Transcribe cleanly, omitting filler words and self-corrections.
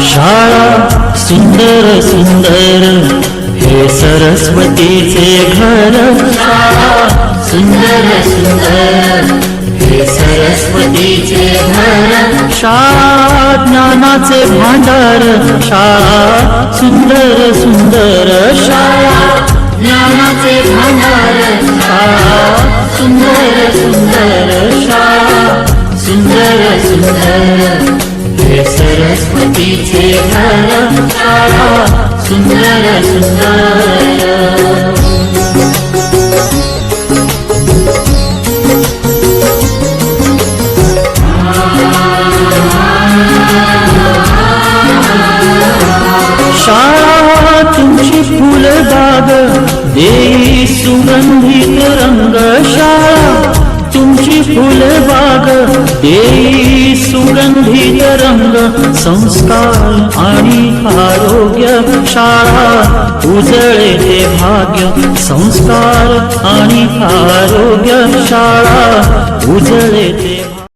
शाळा सुंदर सुंदर हे सरस्वतीचे घर, शाळा सुंदर सुंदर हे सरस्वतीचे घर, शाळा ज्ञानाचे भांडार, शाळा सुंदर सुंदर, शाळा ज्ञानाचे भांडार, शाळा सुंदर सुंदर, शाळा सुंदर सुंदर हे सरस्वतीचे घर, शाळा सुंदर सुंदर। शाळा तुमची फुलबाग देई सुगंधित रंग, शाळा तुमची फुलबाग देई सुगंधित रंग, संस्कार आणि आरोग्य, शाळा उजळे ते भाग्य, संस्कार आणि आरोग्य, शाळा उजळे ते